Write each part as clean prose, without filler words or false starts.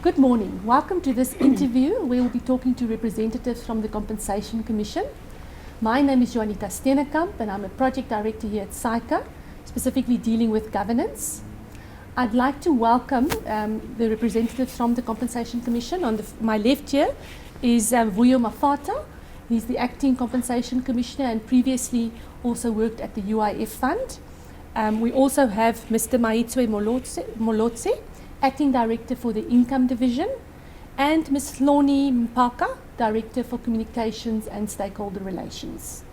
Good morning. Welcome to this interview where we'll be talking to representatives from the Compensation Commission. My name is Juanita Steenekamp and I'm a project director here at SAICA, specifically dealing with governance. I'd like to welcome the representatives from the Compensation Commission. On my left here is Vuyo Mafata. He's the acting Compensation Commissioner and previously also worked at the UIF Fund. We also have Mr. Maitswe Molotse, Acting Director for the Income Division, and Ms. Hloni Mpaka, Director for Communications and Stakeholder Relations.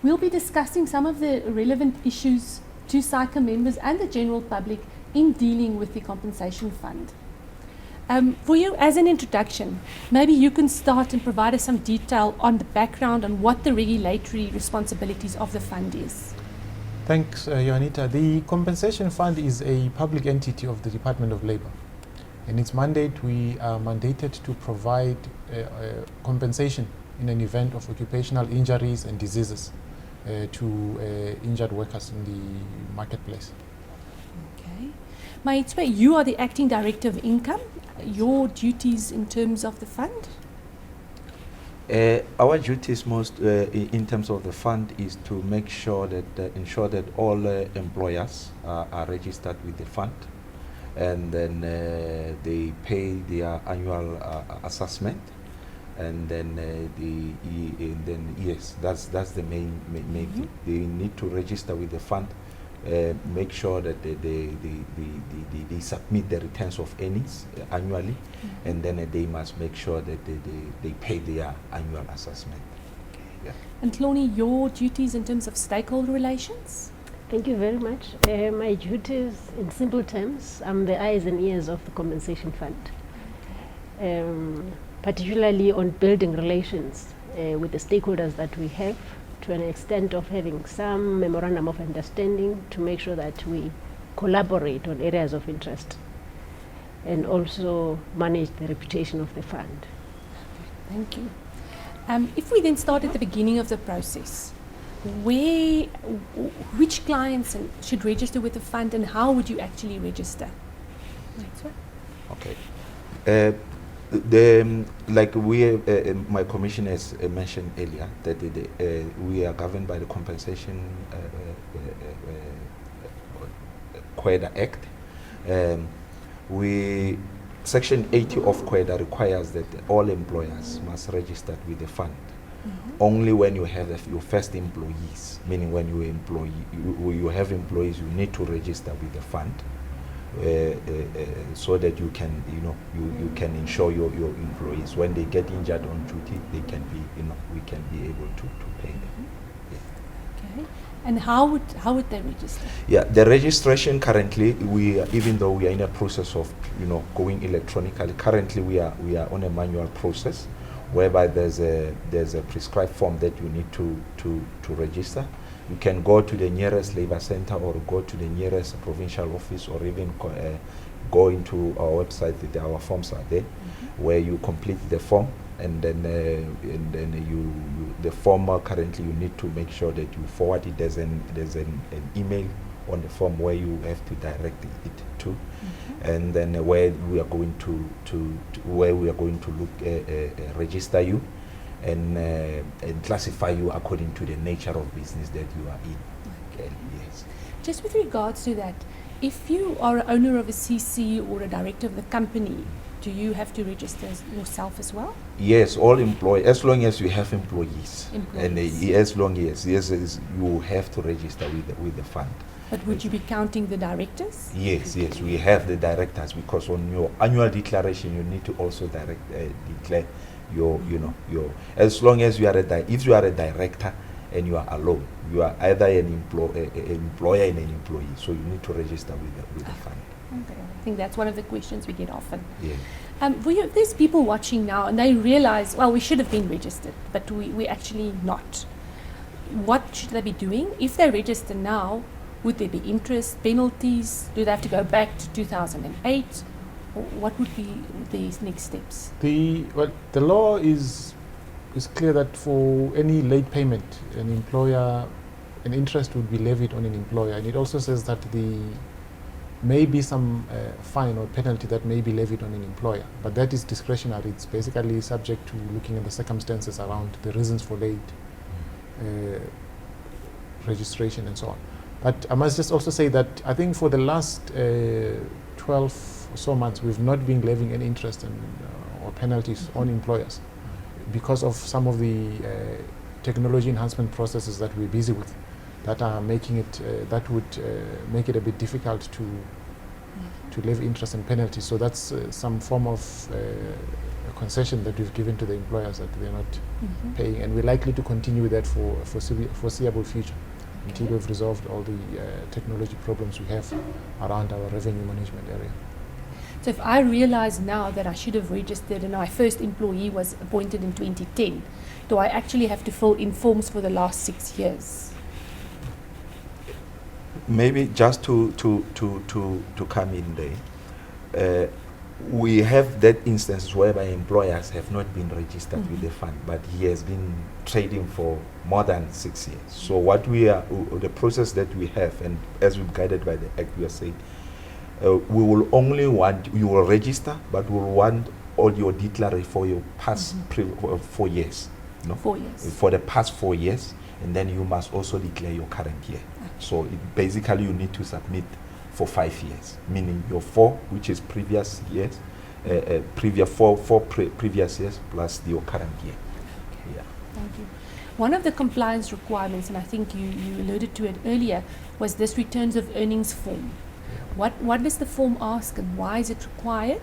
We'll be discussing some of the relevant issues to SAICA members and the general public in dealing with the Compensation Fund. For you, as an introduction, maybe you can start and provide us some detail on the background on what the regulatory responsibilities of the fund is. Thanks, Juanita. The Compensation Fund is a public entity of the Department of Labour. In its mandate, we are mandated to provide compensation in an event of occupational injuries and diseases to injured workers in the marketplace. Okay. Maitswe, you are the Acting Director of Income. Your duties in terms of the fund? Our duties most in terms of the fund is to make sure that ensure that all employers are registered with the fund, and then they pay their annual assessment, and then yes, that's the main thing. They need to register with the fund, make sure that they submit the returns of earnings annually, and then they must make sure that they pay their annual assessment. Yeah. And Hloni, your duties in terms of stakeholder relations? Thank you very much. My duties, in simple terms, I'm the eyes and ears of the Compensation Fund, particularly on building relations with the stakeholders that we have, to an extent of having some memorandum of understanding to make sure that we collaborate on areas of interest and also manage the reputation of the fund. Thank you. If we then start at the beginning of the process, which clients should register with the fund and how would you actually register? Okay. Like my commissioners mentioned earlier, that we are governed by the Compensation QUEDA Act. Section 80 of QUEDA requires that all employers must register with the fund. Only when you have your first employees, meaning when you have employees, you need to register with the fund. So that you can, you can insure your employees when they get injured on duty, they can be, we can be able to pay them. Yeah. Okay. And how would they register? Yeah, the registration currently, even though we are in a process of, going electronically, currently we are on a manual process, whereby there's a prescribed form that you need to register. You can go to the nearest labor center or go to the nearest provincial office, or even go into our website. Our forms are there, where you complete the form, and then the form currently you need to make sure that you forward it. There's an email on the form where you have to direct it to, and then where we are going to look register you. And classify you according to the nature of business that you are in. Okay. Yes. Just with regards to that, if you are an owner of a CC or a director of the company, do you have to register yourself as well? Yes, all employees, as long as you have employees. And as long as you have to register with the fund. But would you be counting the directors? Yes, we have the directors, because on your annual declaration you need to also declare your as long as you are if you are a director and you are alone, you are either an employer and an employee, so you need to register with the fund. Okay. I think that's one of the questions we get often. Yeah. There's people watching now and they realize, well, we should have been registered, but we're actually not. What should they be doing? If they register now, would there be interest, penalties? Do they have to go back to 2008? What would be these next steps? The law is clear that for any late payment, an interest would be levied on an employer, and it also says that the may be some fine or penalty that may be levied on an employer, but that is discretionary. It's basically subject to looking at the circumstances around the reasons for late registration and so on. But I must just also say that I think for the last 12 or so months, we've not been levying any interest or penalties on employers because of some of the technology enhancement processes that we're busy with that are making it, that would make it a bit difficult to levy interest and penalties. So that's some form of a concession that we've given to the employers that they're not paying, and we're likely to continue with that for foreseeable future until we've resolved all the technology problems we have around our revenue management area. So if I realize now that I should have registered and my first employee was appointed in 2010, do I actually have to fill in forms for the last 6 years? Maybe just to come in there, we have that instance whereby employers have not been registered with the fund, but he has been trading for more than 6 years. So what we are, the process that we have, and as we're guided by the Act, we are saying, we will only want, you will register, but we will want all your declaration for your past 4 years. No? 4 years. For the past 4 years, and then you must also declare your current year. So basically you need to submit for 5 years, meaning your 4, which is previous years, previous years plus your current year. Okay. Yeah. Thank you. One of the compliance requirements, and I think you alluded to it earlier, was this returns of earnings form. What does the form ask and why is it required?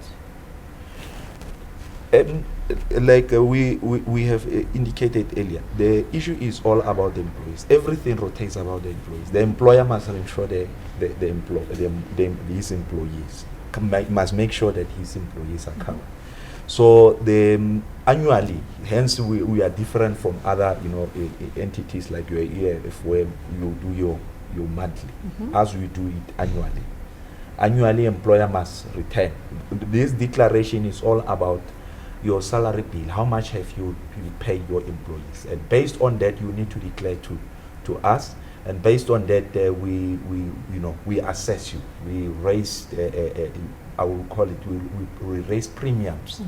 Like we have indicated earlier, the issue is all about the employees. Everything rotates about the employees. The employer must ensure his employees must make sure that his employees are covered. So the annually, hence we are different from other entities like your EAF where you do your monthly, as we do it annually. Annually, employer must return. This declaration is all about your salary bill. How much have you paid your employees? And based on that, you need to declare to us. And based on that, we assess you. We raise, I will call it, we raise premiums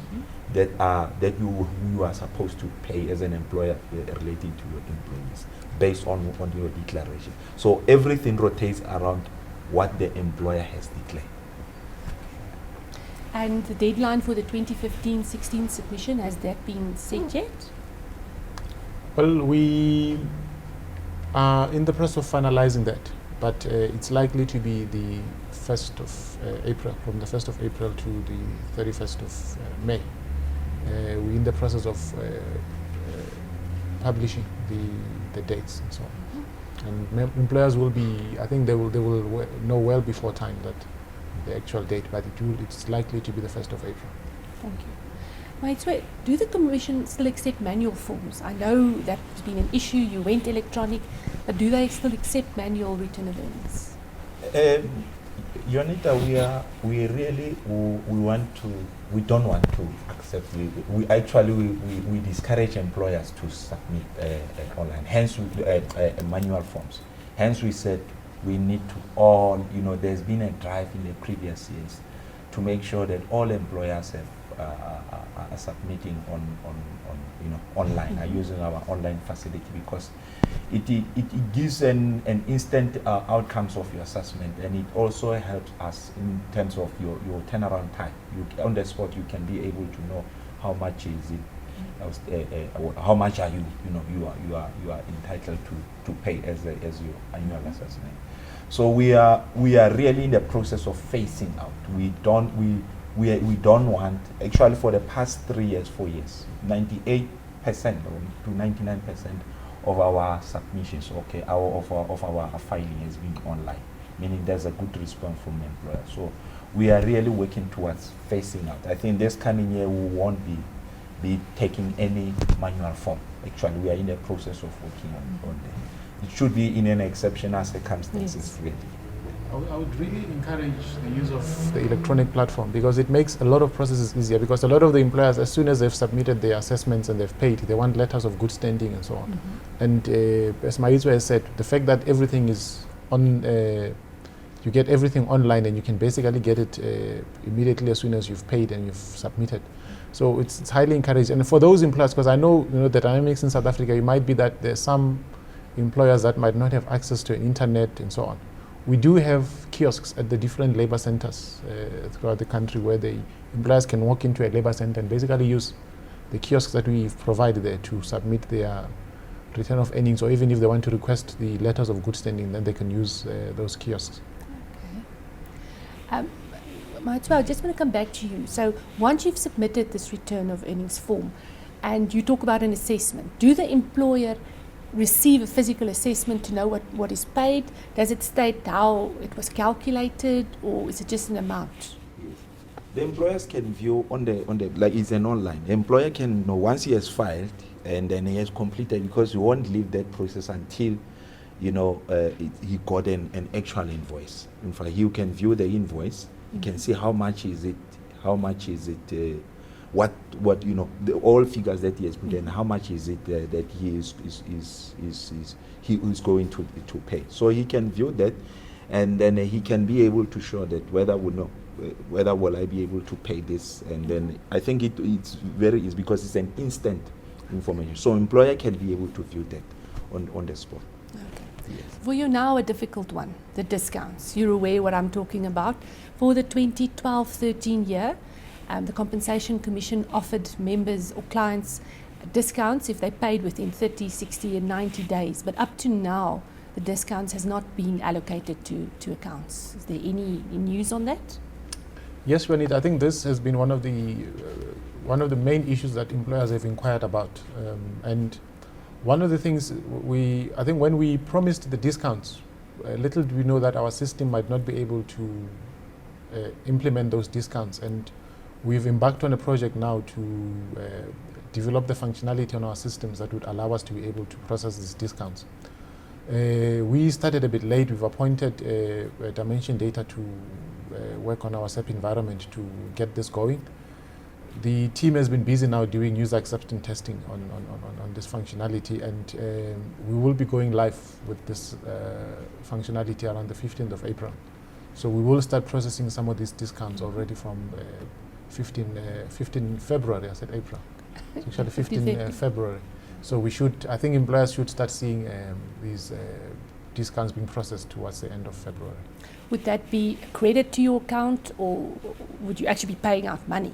that you are supposed to pay as an employer relating to your employees based on your declaration. So everything rotates around what the employer has declared. And the deadline for the 2015-16 submission, has that been set yet? Well, we are in the process of finalizing that, but it's likely to be the 1st of April, from the 1st of April to the 31st of May. We're in the process of publishing the dates and so on. And employers will be, I think they will know well before time that the actual date, but it's likely to be the 1st of April. Thank you. Right, do the Commission still accept manual forms? I know that's been an issue, you went electronic, but do they still accept manual return of earnings? Jonita, we don't want to accept. We discourage employers to submit online. Hence, manual forms. Hence, we said we need to all. There's been a drive in the previous years to make sure that all employers are submitting online, are using our online facility, because it gives an instant outcomes of your assessment, and it also helps us in terms of your turnaround time. On the spot, you can be able to know how much is it, how much are you are entitled to pay as your annual assessment. So we are really in the process of phasing out. We don't want, actually for the past 3 years, 4 years, 98% to 99% of our submissions, of our filing has been online, meaning there's a good response from employers. So we are really working towards phasing out. I think this coming year we won't be taking any manual form. Actually, we are in the process of working on that. It should be in an exceptional circumstances, really. I would really encourage the use of the electronic platform, because it makes a lot of processes easier, because a lot of the employers, as soon as they've submitted their assessments and they've paid, they want letters of good standing and so on. And as Maizwe has said, the fact that everything is on you get everything online, and you can basically get it immediately as soon as you've paid and you've submitted. So it's highly encouraged. And for those employers, because I know, the dynamics in South Africa, it might be that there's some employers that might not have access to an internet and so on. We do have kiosks at the different labor centers throughout the country where the employers can walk into a labor center and basically use the kiosks that we provide there to submit their return of earnings, or even if they want to request the letters of good standing, then they can use those kiosks. Okay. Maitwa, I just want to come back to you. So once you've submitted this return of earnings form and you talk about an assessment, do the employer receive a physical assessment to know what is paid? Does it state how it was calculated, or is it just an amount? Yes. The employers can view on the like it's an online. The employer can know once he has filed and then he has completed, because you won't leave that process until he got an actual invoice. In fact, you can view the invoice. You can see how much is it, what all figures that he has put in, how much is it that he is going to pay. So he can view that, and then he can be able to show that whether will I be able to pay this. And then I think it's very easy because it's an instant information. So employer can be able to view that on the spot. Okay. Yes. For you now, a difficult one, the discounts. You're aware what I'm talking about. For the 2012-13 year, the Compensation Commission offered members or clients discounts if they paid within 30, 60 and 90 days. But up to now, the discounts has not been allocated to accounts. Is there any news on that? Yes, Juanita, I think this has been one of the main issues that employers have inquired about. And one of the things I think when we promised the discounts, little do we know that our system might not be able to implement those discounts. And we've embarked on a project now to develop the functionality on our systems that would allow us to be able to process these discounts. We started a bit late. We've appointed Dimension Data to work on our SAP environment to get this going. The team has been busy now doing user acceptance testing on this functionality, and we will be going live with this functionality around the 15th of April. So we will start processing some of these discounts already from 15 February. I said April. It's actually 15 February. So I think employers should start seeing these discounts being processed towards the end of February. Would that be a credit to your account, or would you actually be paying out money?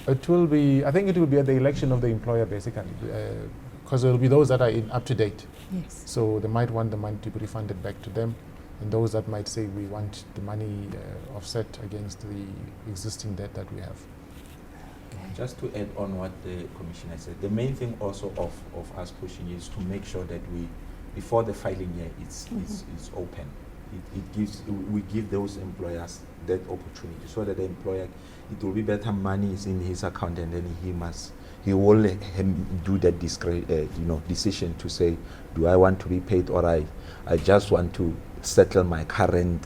I think it will be at the election of the employer, basically, because there will be those that are up to date. Yes. So they might want the money to be refunded back to them, and those that might say we want the money offset against the existing debt that we have. Just to add on what the Commissioner said, the main thing also of us pushing is to make sure that before the filing year it's open. We give those employers that opportunity so that the employer, it will be better money is in his account, and then he will do that decision to say, do I want to be paid, or I just want to settle my current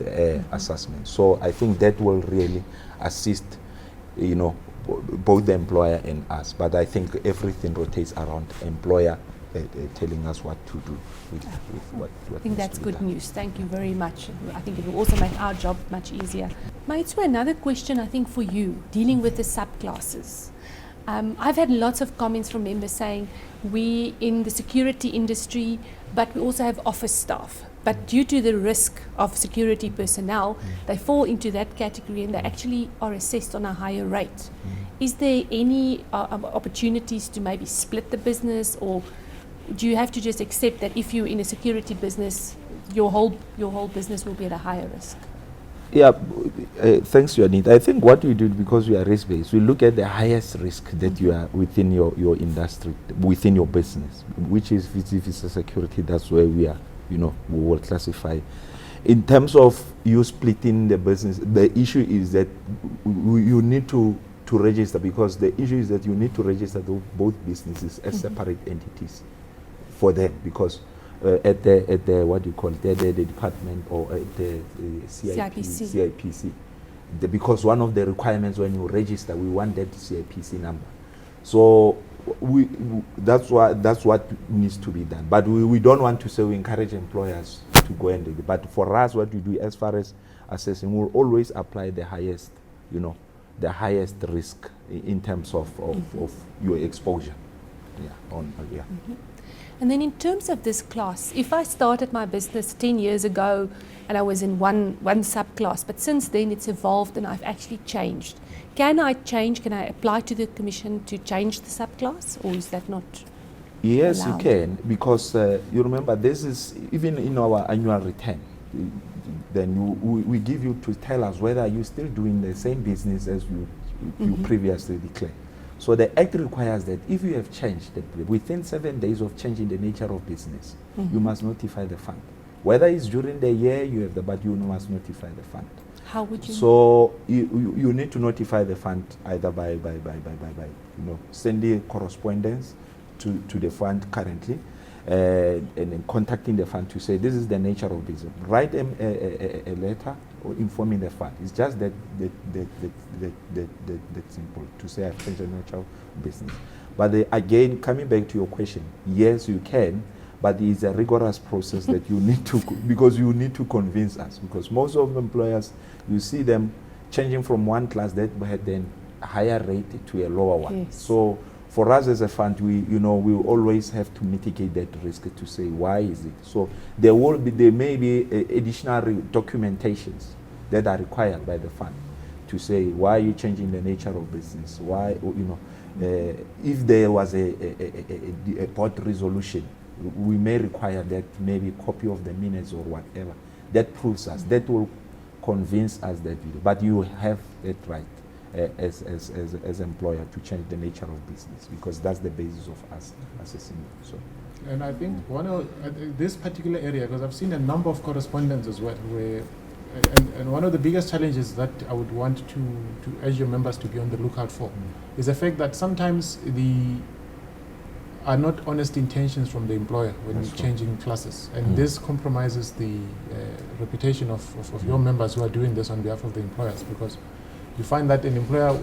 assessment. So I think that will really assist both the employer and us. But I think everything rotates around employer telling us what to do with what I think that's good done. news. Thank you very much. I think it will also make our job much easier. Maitwa, another question I think for you, dealing with the subclasses. I've had lots of comments from members saying we in the security industry, but we also have office staff. But due to the risk of security personnel, they fall into that category and they actually are assessed on a higher rate. Is there any opportunities to maybe split the business, or do you have to just accept that if you're in a security business, your whole business will be at a higher risk? Yeah, thanks, Juanita. I think what we do, because we are risk-based, we look at the highest risk that you are within your industry, within your business, which is if it's a security, that's where we are. We will classify. In terms of you splitting the business, the issue is that you need to register, because the issue is that you need to register both businesses as separate entities for them, because at the what do you call it, the department, or at the CIPC, because one of the requirements when you register, we want that CIPC number. So that's what needs to be done. But we don't want to say we encourage employers to go and do it. But for us, what we do as far as assessing, we'll always apply the highest, the highest risk in terms of your exposure. And then in terms of this class, if I started my business 10 years ago and I was in one subclass, but since then it's evolved and I've actually changed, can I change? Can I apply to the Commission to change the subclass, or is that not Yes, allowed? you can, because you remember this is even in our annual return. Then we give you to tell us whether you're still doing the same business as you previously declared. So the Act requires that if you have changed, within 7 days of changing the nature of business, you must notify the fund. Whether it's during the year, you have but you must notify the fund. How would you? So you need to notify the fund either by sending correspondence to the fund currently, and then contacting the fund to say this is the nature of business. Write a letter or informing the fund. It's just that simple to say I've changed the nature of business. But again, coming back to your question, yes, you can, but it's a rigorous process that you need to, because you need to convince us, because most of the employers, you see them changing from one class that had then a higher rate to a lower one. Yes. So for us as a fund, we always have to mitigate that risk to say why is it. So there may be additional documentations that are required by the fund to say why are you changing the nature of business, why if there was a board resolution, we may require that maybe copy of the minutes or whatever that proves us, that will convince us that but you have that right as employer to change the nature of business, because that's the basis of us assessing it. So, and I think one of this particular area, because I've seen a number of correspondence as well, where and one of the biggest challenges that I would want to urge your members to be on the lookout for is the fact that sometimes are not honest intentions from the employer when you're changing classes, and this compromises the reputation of your members who are doing this on behalf of the employers, because you find that an employer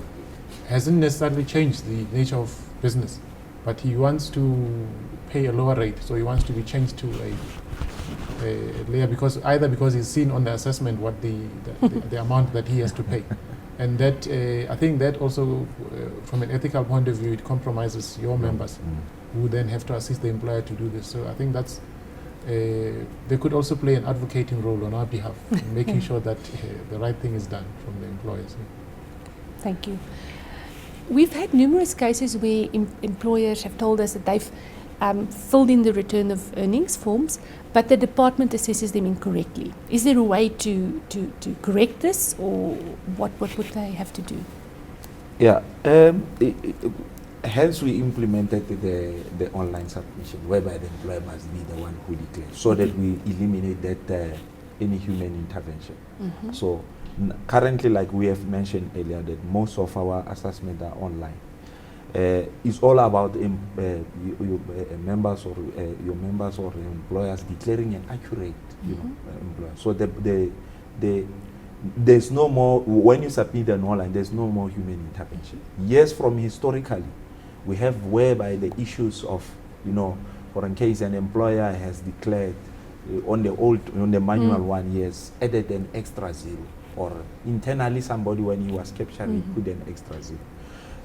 hasn't necessarily changed the nature of business, but he wants to pay a lower rate, so he wants to be changed to a layer because he's seen on the assessment what the amount that he has to pay, and that I think that also from an ethical point of view it compromises your members who then have to assist the employer to do this. So I think that's they could also play an advocating role on our behalf, in making sure that the right thing is done from the employers. Thank you. We've had numerous cases where employers have told us that they've filled in the return of earnings forms, but the department assesses them incorrectly. Is there a way to correct this, or what would they have to do? Yeah. Hence, we implemented the online submission, whereby the employer must be the one who declares, so that we eliminate that any human intervention. So currently, like we have mentioned earlier, that most of our assessments are online. It's all about members or your members or employers declaring an accurate, employer. So there's no more, when you submit an online, there's no more human intervention. Yes, from historically, we have whereby the issues of, for in case an employer has declared on the manual one, yes, added an extra zero, or internally somebody when he was capturing put an extra zero.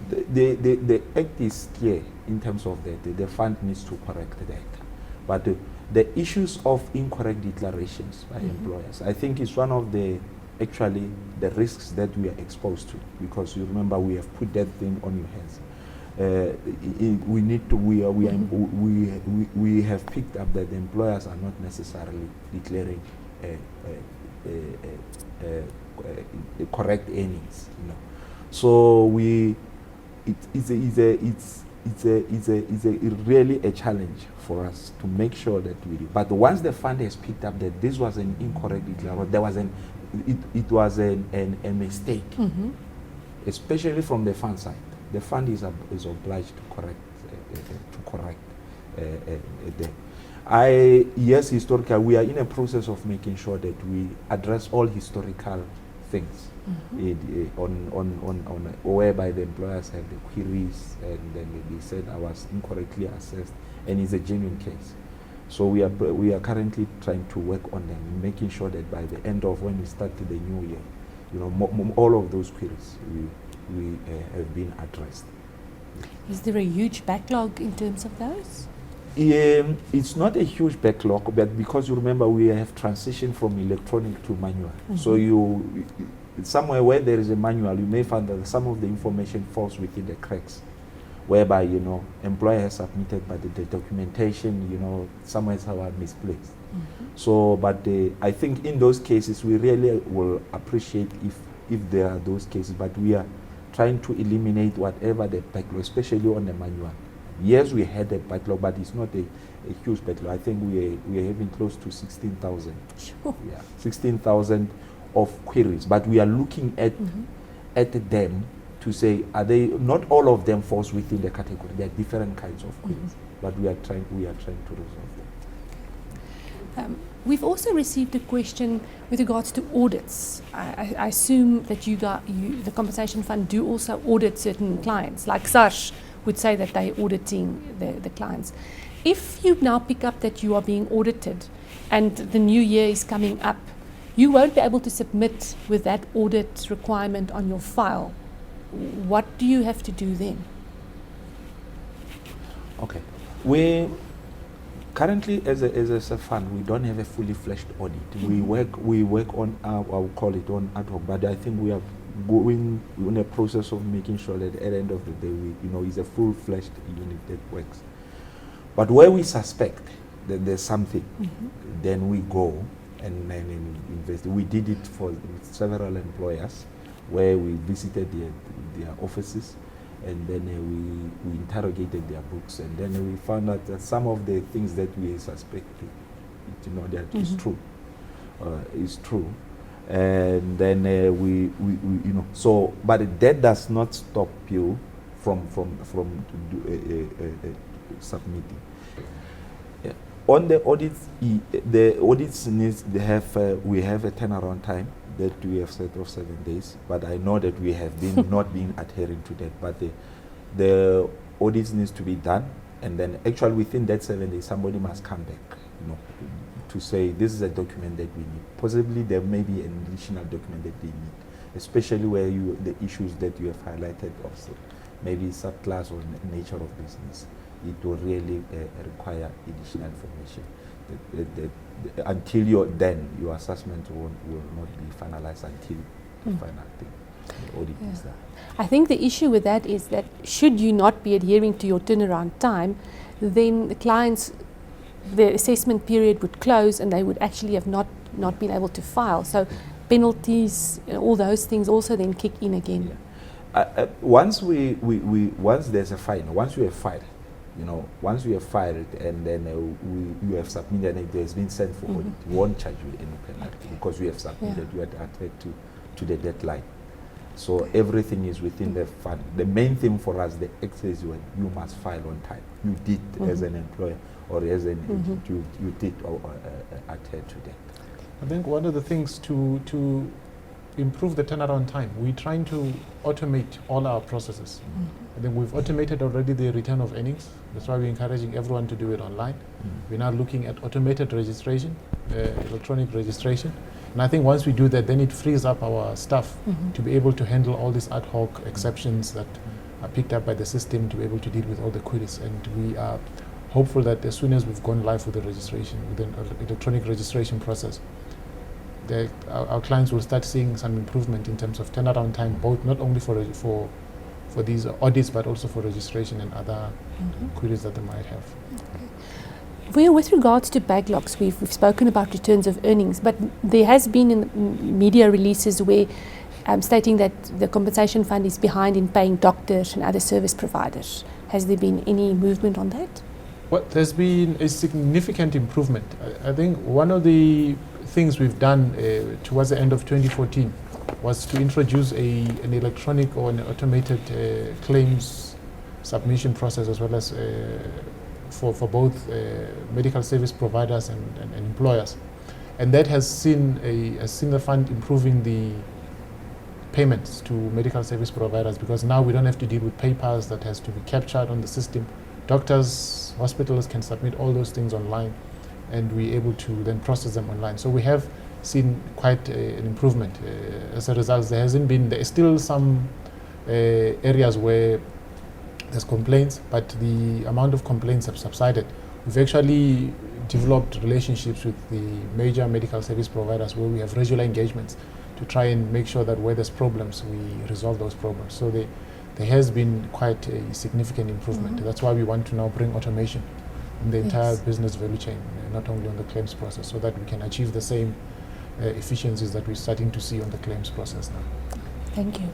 The act is clear in terms of that. The fund needs to correct that. But the issues of incorrect declarations by employers, I think is one of the risks that we are exposed to, because you remember we have put that thing on your hands. We have picked up that the employers are not necessarily declaring correct earnings. So it's really a challenge for us to make sure that we do. But once the fund has picked up that this was an incorrect declaration, there was it was a mistake, especially from the fund side. The fund is obliged to correct that. Yes, historically, we are in a process of making sure that we address all historical things whereby the employers have the queries and then they said I was incorrectly assessed, and it's a genuine case. So we are currently trying to work on them, making sure that by the end of when we start the new year, you know, all of those queries we have been addressed. Is there a huge backlog in terms of those? It's not a huge backlog, but because you remember we have transitioned from electronic to manual. So you somewhere where there is a manual, you may find that some of the information falls within the cracks, whereby, you know, employer has submitted, but the documentation, you know, somewhere are misplaced. So, but I think in those cases we really will appreciate if there are those cases, but we are trying to eliminate whatever the backlog, especially on the manual. Yes, we had a backlog, but it's not a huge backlog. I think we are having close to 16,000. Sure. Yeah, 16,000 of queries. But we are looking at them to say, are they, not all of them falls within the category. There are different kinds of queries, but we are trying to resolve them. We've also received a question with regards to audits. I assume that the Compensation Fund do also audit certain clients, like SARS would say that they're auditing the clients. If you now pick up that you are being audited and the new year is coming up, you won't be able to submit with that audit requirement on your file. What do you have to do then? Okay. We currently, as a fund, we don't have a fully fledged audit. We work on I will call it on ad hoc, but I think we are going in a process of making sure that at the end of the day, it's a full-fledged unit that works. But where we suspect that there's something, then we go and investigate. We did it with several employers, where we visited their offices, and then we interrogated their books, and then we found out that some of the things that we suspected, that is true. Is true. And then but that does not stop you from submitting. Yeah. On the audits, needs we have a turnaround time that we have set of 7 days, but I know that we have been not been adhering to that. But the audits needs to be done, and then actually within that 7 days, somebody must come back, to say this is a document that we need. Possibly there may be an additional document that they need, especially where the issues that you have highlighted also, maybe subclass or nature of business. It will really require additional information. Until your assessment will not be finalized until the final thing. The audit is there. I think the issue with that is that should you not be adhering to your turnaround time, then the clients, the assessment period would close and they would actually have not been able to file. So penalties, all those things also then kick in again. Yeah. Once once there's a fine, once we have filed, once we have filed and then you have submitted and it has been sent for audit, we won't charge you any penalty because we have submitted, you had adhered to the deadline. So everything is within the fund. The main thing for us, the exercise, when you must file on time. You did as an employer or as an agent, you did adhere to that. I think one of the things to improve the turnaround time, we're trying to automate all our processes. I think we've automated already the return of earnings. That's why we're encouraging everyone to do it online. We're now looking at automated registration, electronic registration. And I think once we do that, then it frees up our staff to be able to handle all these ad hoc exceptions that are picked up by the system, to be able to deal with all the queries. And we are hopeful that as soon as we've gone live with the registration, with the electronic registration process, our clients will start seeing some improvement in terms of turnaround time, both not only for these audits, but also for registration and other queries that they might have. Well, with regards to backlogs, we've spoken about returns of earnings, but there has been in media releases where stating that the Compensation Fund is behind in paying doctors and other service providers. Has there been any movement on that? Well, there's been a significant improvement. I think one of the things we've done towards the end of 2014 was to introduce an electronic or an automated claims submission process, as well as for both medical service providers and employers. And that has seen the fund improving payments to medical service providers, because now we don't have to deal with papers that has to be captured on the system. Doctors, hospitals can submit all those things online, and we're able to then process them online. So we have seen quite an improvement. As a result, there is still some areas where there's complaints, but the amount of complaints have subsided. We've actually developed relationships with the major medical service providers where we have regular engagements to try and make sure that where there's problems, we resolve those problems. So there has been quite a significant improvement. That's why we want to now bring automation in the entire business value chain, not only on the claims process, so that we can achieve the same efficiencies that we're starting to see on the claims process now. Thank you.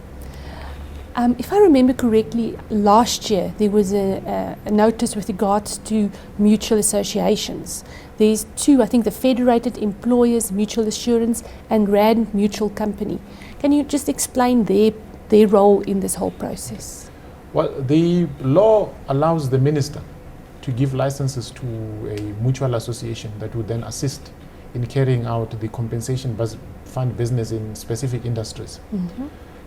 If I remember correctly, last year there was a notice with regards to mutual associations. There's two, I think, the Federated Employers Mutual Assurance and Rand Mutual Company. Can you just explain their role in this whole process? Well, the law allows the minister to give licenses to a mutual association that would then assist in carrying out the compensation fund business in specific industries.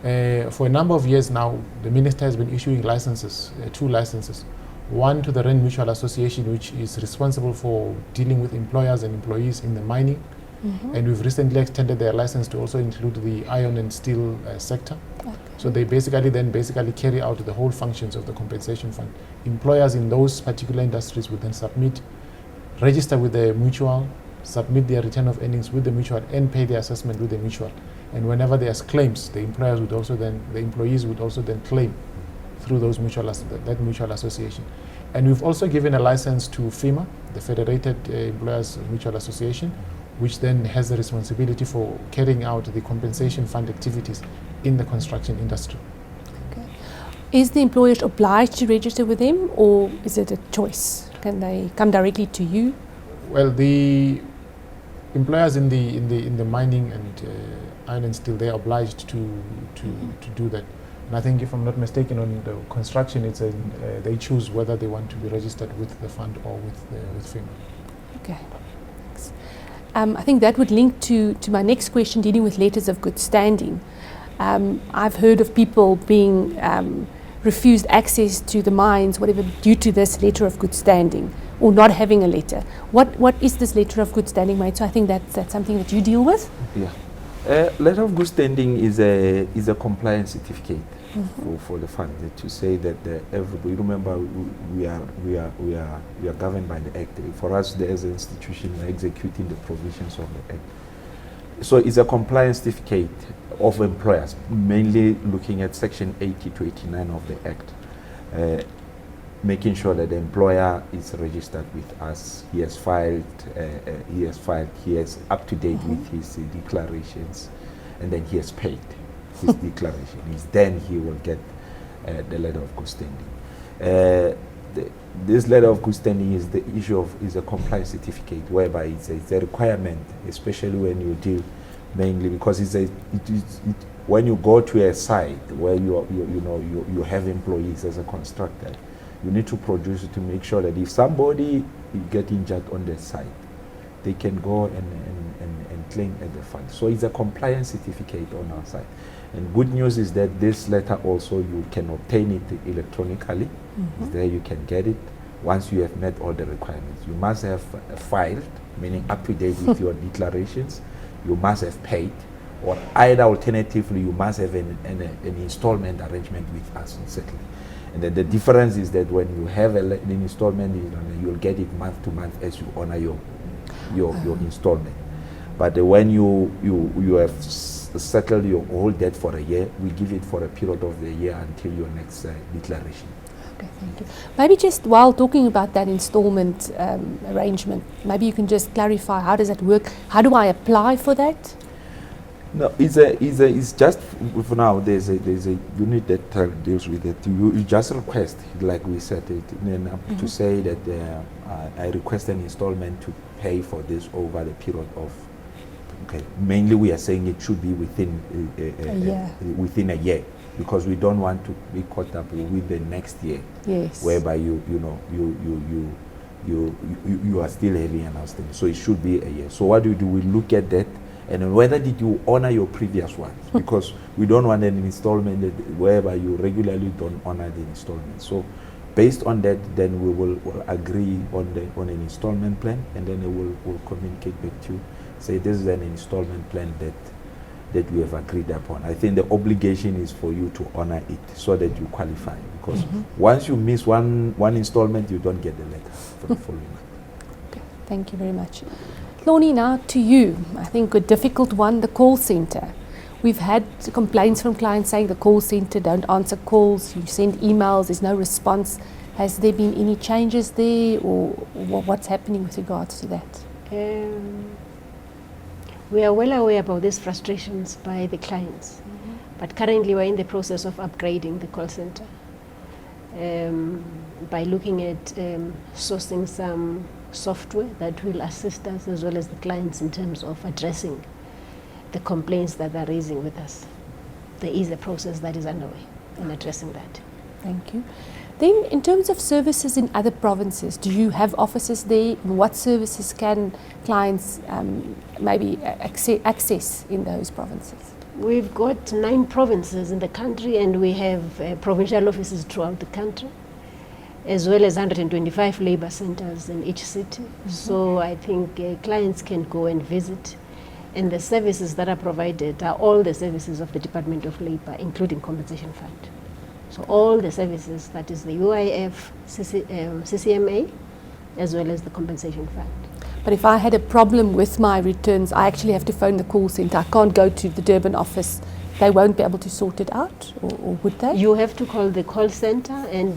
For a number of years now, the minister has been issuing licenses, 2 licenses. One to the Rand Mutual Association, which is responsible for dealing with employers and employees in the mining. And we've recently extended their license to also include the iron and steel sector. So they basically carry out the whole functions of the compensation fund. Employers in those particular industries would then register with the mutual, submit their return of earnings with the mutual, and pay their assessment with the mutual. And whenever there's claims, the employees would also then claim through those that mutual association. And we've also given a license to FEMA, the Federated Employers Mutual Association, which then has the responsibility for carrying out the compensation fund activities in the construction industry. Okay. Is the employer obliged to register with them, or is it a choice? Can they come directly to you? Well, the employers in the mining and iron and steel, they are obliged to do that. And I think, if I'm not mistaken, on the construction, they choose whether they want to be registered with the fund or with FEMA. Okay, thanks. I think that would link to my next question, dealing with letters of good standing. I've heard of people being refused access to the mines, whatever, due to this letter of good standing, or not having a letter. What is this letter of good standing, mate? So I think that's something that you deal with. Yeah. Letter of good standing is a compliance certificate for the fund, to say that everybody. Remember, we are governed by the Act. For us, as an institution, we are executing the provisions of the Act. So it's a compliance certificate of employers, mainly looking at Section 80 to 89 of the Act, making sure that the employer is registered with us. He is up to date with his declarations, and then he has paid his declaration. Then he will get the letter of good standing. This letter of good standing is the issue is a compliance certificate, whereby it's a requirement, especially when you deal mainly, because when you go to a site where you have employees as a constructor, you need to produce it to make sure that if somebody get injured on the site, they can go and claim at the fund. So it's a compliance certificate on our side. And good news is that this letter also, you can obtain it electronically. There you can get it once you have met all the requirements. You must have filed, meaning up to date with your declarations. You must have paid, or either alternatively, you must have an installment arrangement with us in settling. And then the difference is that when you have an installment, you'll get it month to month as you honor your installment. But when you have settled your whole debt for a year, we give it for a period of the year until your next declaration. Okay, thank you. Maybe just while talking about that installment arrangement, maybe you can just clarify, how does that work? How do I apply for that? No, it's just for now. There's a unit that deals with it. You just request, like we said it, to say that I request an installment to pay for this over the period of. Okay, mainly we are saying it should be within a year, because we don't want to be caught up with the next year. Yes. Whereby you are still having an outstanding. So it should be a year. So what do? We look at that, And whether did you honor your previous ones? Because we don't want an installment whereby you regularly don't honor the installment. So based on that, then we will agree on an installment plan, and then we'll communicate back to you. Say this is an installment plan that we have agreed upon. I think the obligation is for you to honor it so that you qualify. Because once you miss one installment, you don't get the letter for the following month. Okay, thank you very much. Lornie, now to you. I think a difficult one, the call center. We've had complaints from clients saying the call center don't answer calls, you send emails, there's no response. Has there been any changes there, or what's happening with regards to that? We are well aware about these frustrations by the clients, but currently we're in the process of upgrading the call center by looking at sourcing some software that will assist us as well as the clients in terms of addressing the complaints that they're raising with us. There is a process that is underway in addressing that. Thank you. Then in terms of services in other provinces, do you have offices there? What services can clients maybe access in those provinces? We've got 9 provinces in the country, and we have provincial offices throughout the country, as well as 125 labor centers in each city. So I think clients can go and visit, and the services that are provided are all the services of the Department of Labor, including compensation fund. So all the services, that is the UIF, CCMA, as well as the compensation fund. But if I had a problem with my returns, I actually have to phone the call center. I can't go to the Durban office. They won't be able to sort it out, or would they? You have to call the call center, and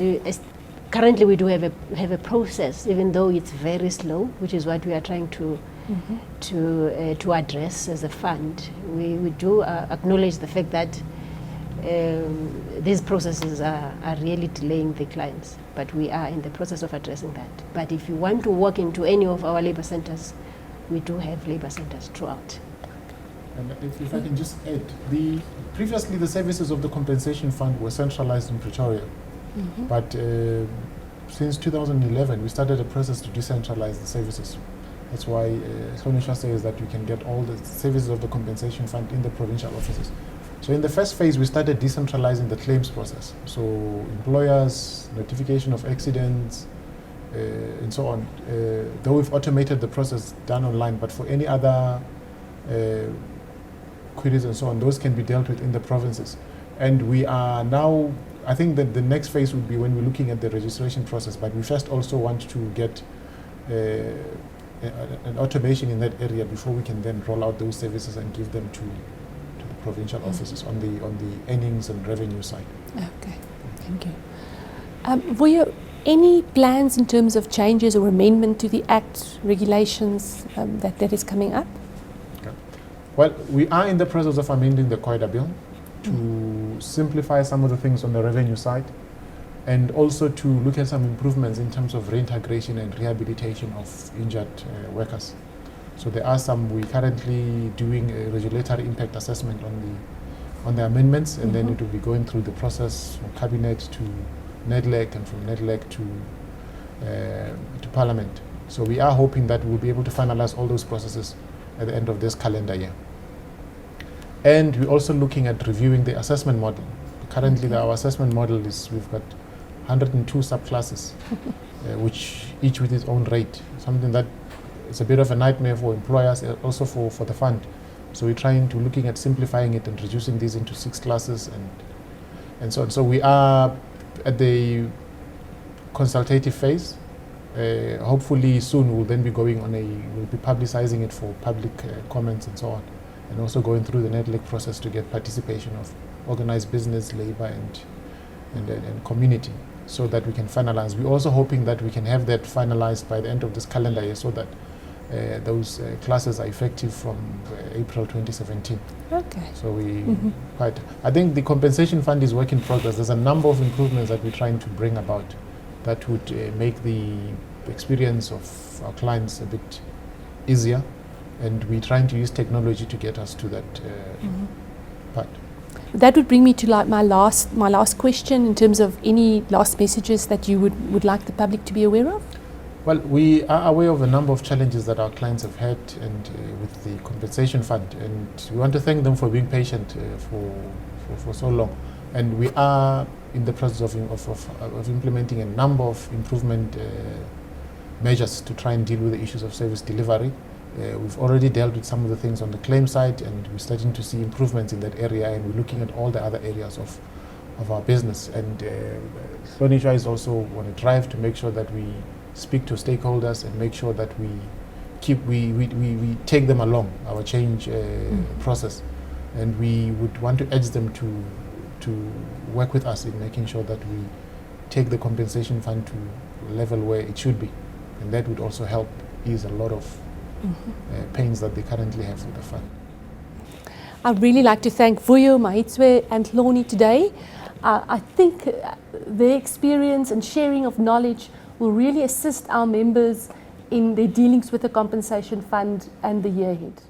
currently we do have a process, even though it's very slow, which is what we are trying to address as a fund. We do acknowledge the fact that these processes are really delaying the clients, but we are in the process of addressing that. But if you want to walk into any of our labor centers, we do have labor centers throughout. And if I can just add, previously the services of the compensation fund were centralized in Pretoria, but since 2011 we started a process to decentralize the services. That's why Sonisha says that you can get all the services of the compensation fund in the provincial offices. So in the first phase, we started decentralizing the claims process. So employers, notification of accidents, and so on. Though we've automated the process done online, but for any other queries and so on, those can be dealt with in the provinces. And we are now, I think that the next phase would be when we're looking at the registration process, but we first also want to get an automation in that area before we can then roll out those services and give them to the provincial offices on the earnings and revenue side. Okay, thank you. Were there any plans in terms of changes or amendment to the Act regulations that is coming up? Okay. Well, we are in the process of amending the COIDA bill to simplify some of the things on the revenue side, and also to look at some improvements in terms of reintegration and rehabilitation of injured workers. So there are some, we're currently doing a regulatory impact assessment on the amendments, and then it will be going through the process from Cabinet to NEDLEC, and from NEDLEC to Parliament. So we are hoping that we'll be able to finalize all those processes at the end of this calendar year. And we're also looking at reviewing the assessment model. Currently, our assessment model is, we've got 102 subclasses, which each with its own rate, something that is a bit of a nightmare for employers, also for the fund. So we're trying to looking at simplifying it and reducing these into 6 classes and so on. So we are at the consultative phase. Hopefully soon we'll then be going on we'll be publicizing it for public comments and so on, and also going through the NEDLEC process to get participation of organized business, labor and community, so that we can finalize. We're also hoping that we can have that finalized by the end of this calendar year, so that those classes are effective from April 2017. Okay. So I think the compensation fund is work in progress. There's a number of improvements that we're trying to bring about that would make the experience of our clients a bit easier, and we're trying to use technology to get us to that part. That would bring me to my last question in terms of any last messages that you would like the public to be aware of. Well, we are aware of a number of challenges that our clients have had and with the compensation fund, and we want to thank them for being patient for so long. And we are in the process of implementing a number of improvement measures to try and deal with the issues of service delivery. We've already dealt with some of the things on the claim side, and we're starting to see improvements in that area, and we're looking at all the other areas of our business. And Furniture is also on a drive to make sure that we speak to stakeholders and make sure that we take them along our change process, and we would want to urge them to work with us in making sure that we take the compensation fund to a level where it should be, and that would also help ease a lot of pains that they currently have with the fund. I'd really like to thank Vuyo, Mahitswe and Hloni today. I think their experience and sharing of knowledge will really assist our members in their dealings with the compensation fund and the year ahead.